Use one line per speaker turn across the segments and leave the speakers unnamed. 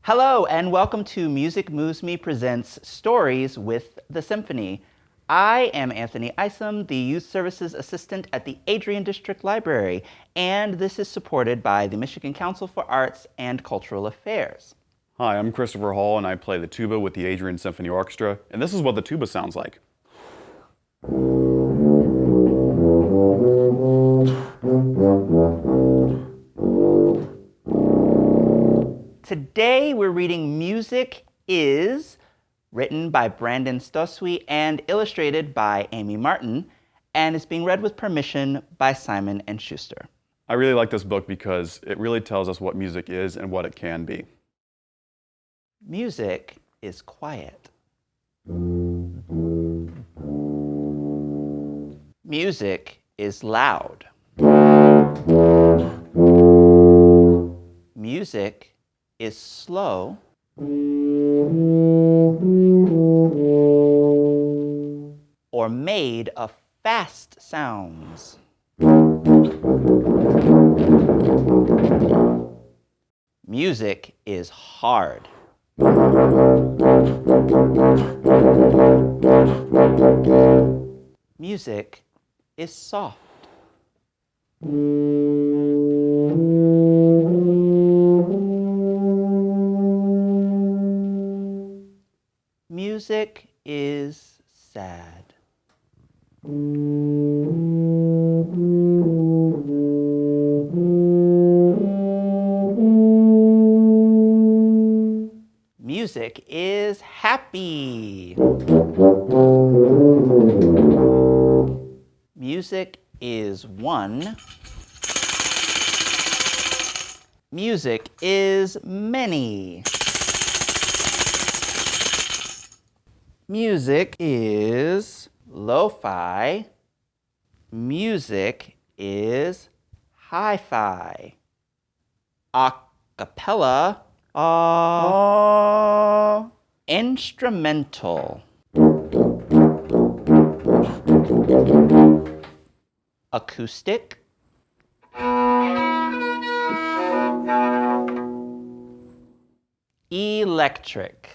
Hello, and welcome to Music Moves Me presents Stories with the Symphony. I am Anthony Isom, the Youth Services Assistant at the Adrian District Library, and this is supported by the Michigan Council for Arts and Cultural Affairs.
Hi, I'm Christopher Hall, and I play the tuba with the Adrian Symphony Orchestra, and this is what the tuba sounds like.
Today we're reading Music Is, written by Brandon Stoswy and illustrated by Amy Martin, and is being read with permission by Simon & Schuster.
I really like this book because it really tells us what music is and what it can be.
Music is quiet. Music is loud. Music is slow. Or made of fast sounds. Music is hard. Music is soft. Music is sad. Music is happy. Music is one. Music is many. Music is lo-fi. Music is hi-fi. Acapella. Instrumental. Acoustic. Electric.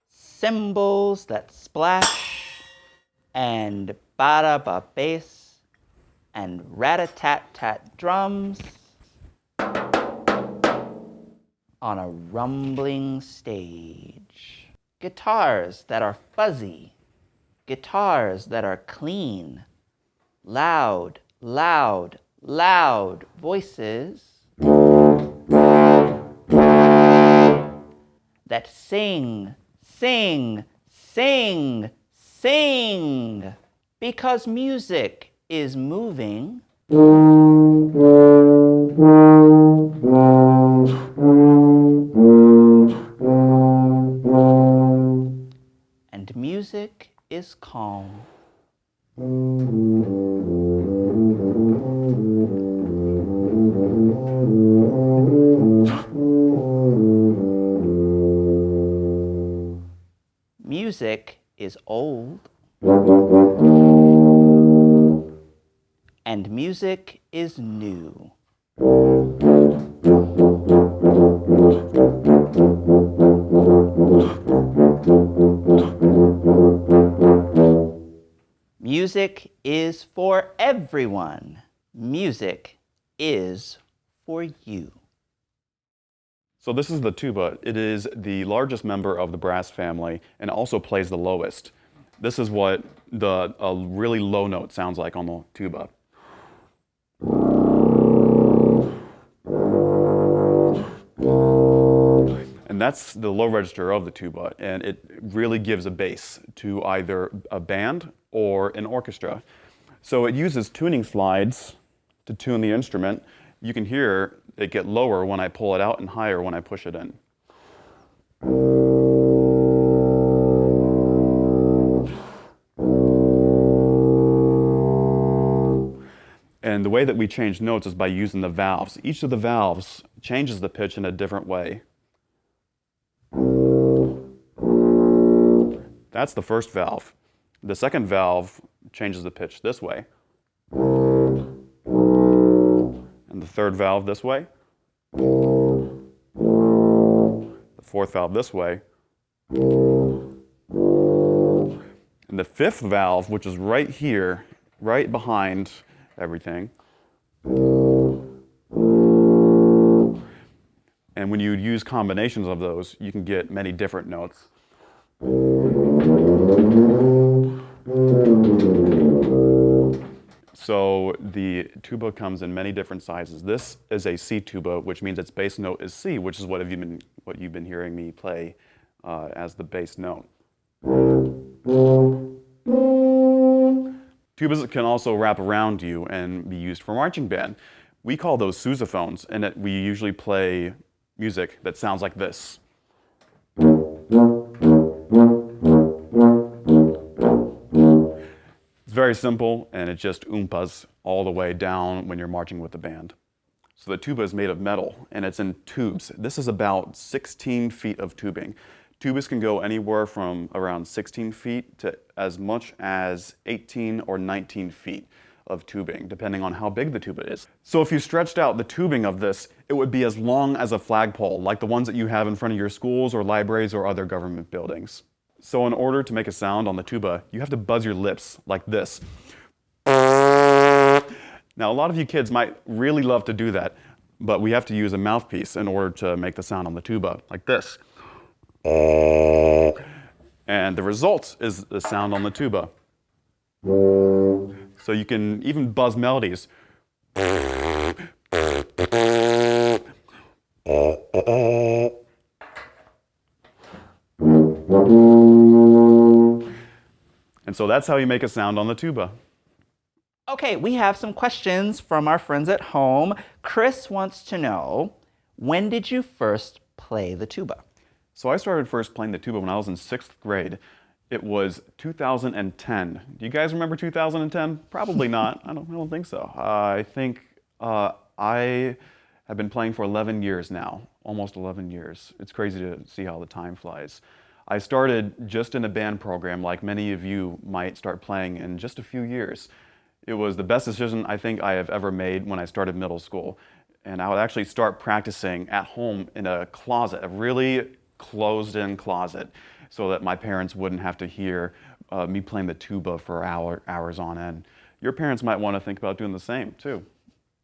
Cymbals that splash, and ba-da-ba bass, and rat-a-tat-tat drums on a rumbling stage. Guitars that are fuzzy, guitars that are clean, loud, loud, loud voices that sing, sing, sing, sing, because music is moving. And music is calm. Music is old. And music is new. Music is for everyone. Music is for you.
So this is the tuba. It is the largest member of the brass family and also plays the lowest. This is what a really low note sounds like on the tuba. And that's the low register of the tuba, and it really gives a bass to either a band or an orchestra. So it uses tuning slides to tune the instrument. You can hear it get lower when I pull it out and higher when I push it in. And the way that we change notes is by using the valves. Each of the valves changes the pitch in a different way. That's the first valve. The second valve changes the pitch this way. And the third valve this way. The fourth valve this way. And the fifth valve, which is right here, right behind everything. And when you use combinations of those, you can get many different notes. So the tuba comes in many different sizes. This is a C tuba, which means its bass note is C, which is what you've been hearing me play as the bass note. Tubas can also wrap around you and be used for marching band. We call those sousaphones, and we usually play music that sounds like this. It's very simple, and it just oompas all the way down when you're marching with the band. So the tuba is made of metal, and it's in tubes. This is about 16 feet of tubing. Tubas can go anywhere from around 16 feet to as much as 18 or 19 feet of tubing, depending on how big the tuba is. So if you stretched out the tubing of this, it would be as long as a flagpole, like the ones that you have in front of your schools or libraries or other government buildings. So in order to make a sound on the tuba, you have to buzz your lips like this. Now, a lot of you kids might really love to do that, but we have to use a mouthpiece in order to make the sound on the tuba, like this. And the result is the sound on the tuba. So you can even buzz melodies. And so that's how you make a sound on the tuba.
Okay, we have some questions from our friends at home. Chris wants to know, when did you first play the tuba?
So I started first playing the tuba when I was in 6th grade. It was 2010. Do you guys remember 2010? Probably not. I don't think so. I think I have been playing for 11 years now, almost 11 years. It's crazy to see how the time flies. I started just in a band program, like many of you might start playing in just a few years. It was the best decision I think I have ever made when I started middle school. And I would actually start practicing at home in a closet, a really closed-in closet, so that my parents wouldn't have to hear me playing the tuba for hours on end. Your parents might want to think about doing the same, too.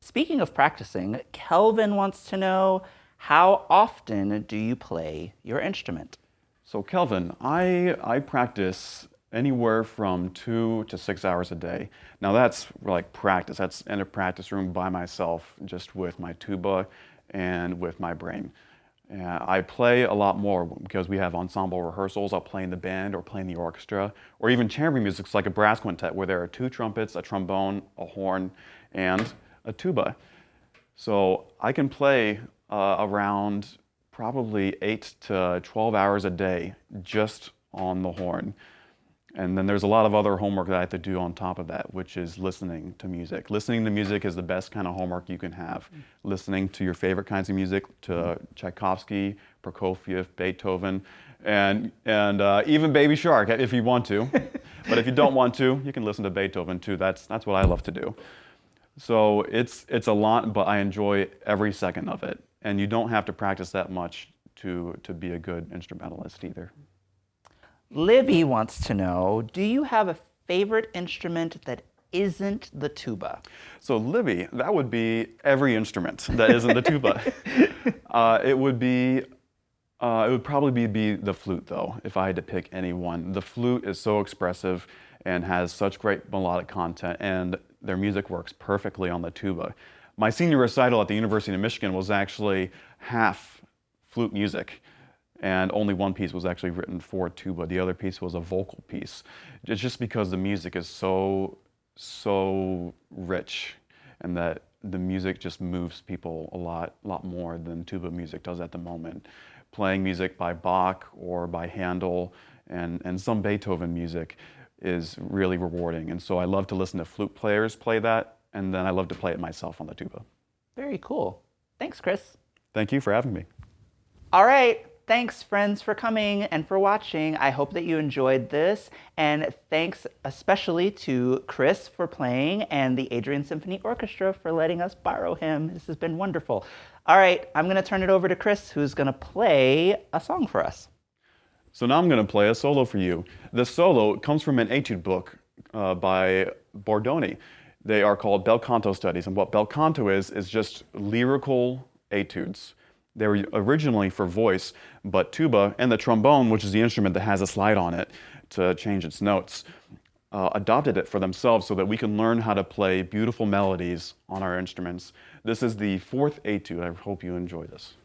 Speaking of practicing, Kelvin wants to know, how often do you play your instrument?
So Kelvin, I practice anywhere from 2 to 6 hours a day. Now that's like practice. That's in a practice room by myself, just with my tuba and with my brain. I play a lot more because we have ensemble rehearsals. I'll play in the band or play in the orchestra, or even chamber music, like a brass quintet where there are 2 trumpets, a trombone, a horn, and a tuba. So I can play around probably 8 to 12 hours a day just on the horn. And then there's a lot of other homework that I have to do on top of that, which is listening to music. Listening to music is the best kind of homework you can have. Listening to your favorite kinds of music, to Tchaikovsky, Prokofiev, Beethoven, and even Baby Shark if you want to. But if you don't want to, you can listen to Beethoven too. That's what I love to do. So it's a lot, but I enjoy every second of it. And you don't have to practice that much to be a good instrumentalist either.
Libby wants to know, do you have a favorite instrument that isn't the tuba?
So Libby, that would be every instrument that isn't the tuba. It would probably be the flute though, if I had to pick any one. The flute is so expressive and has such great melodic content, and their music works perfectly on the tuba. My senior recital at the University of Michigan was actually half flute music. And only one piece was actually written for tuba. The other piece was a vocal piece. It's just because the music is so rich, and that the music just moves people a lot more than tuba music does at the moment. Playing music by Bach or by Handel and some Beethoven music is really rewarding. And so I love to listen to flute players play that, and then I love to play it myself on the tuba.
Very cool. Thanks, Chris.
Thank you for having me.
All right. thanks, friends, for coming and for watching. I hope that you enjoyed this. And thanks especially to Chris for playing and the Adrian Symphony Orchestra for letting us borrow him. This has been wonderful. All right, I'm going to turn it over to Chris, who's going to play a song for us.
So now I'm going to play a solo for you. This solo comes from an etude book by Bordoni. They are called bel canto studies, and what bel canto is just lyrical etudes. They were originally for voice, but tuba and the trombone, which is the instrument that has a slide on it to change its notes, adopted it for themselves so that we can learn how to play beautiful melodies on our instruments. This is the fourth etude. I hope you enjoy this.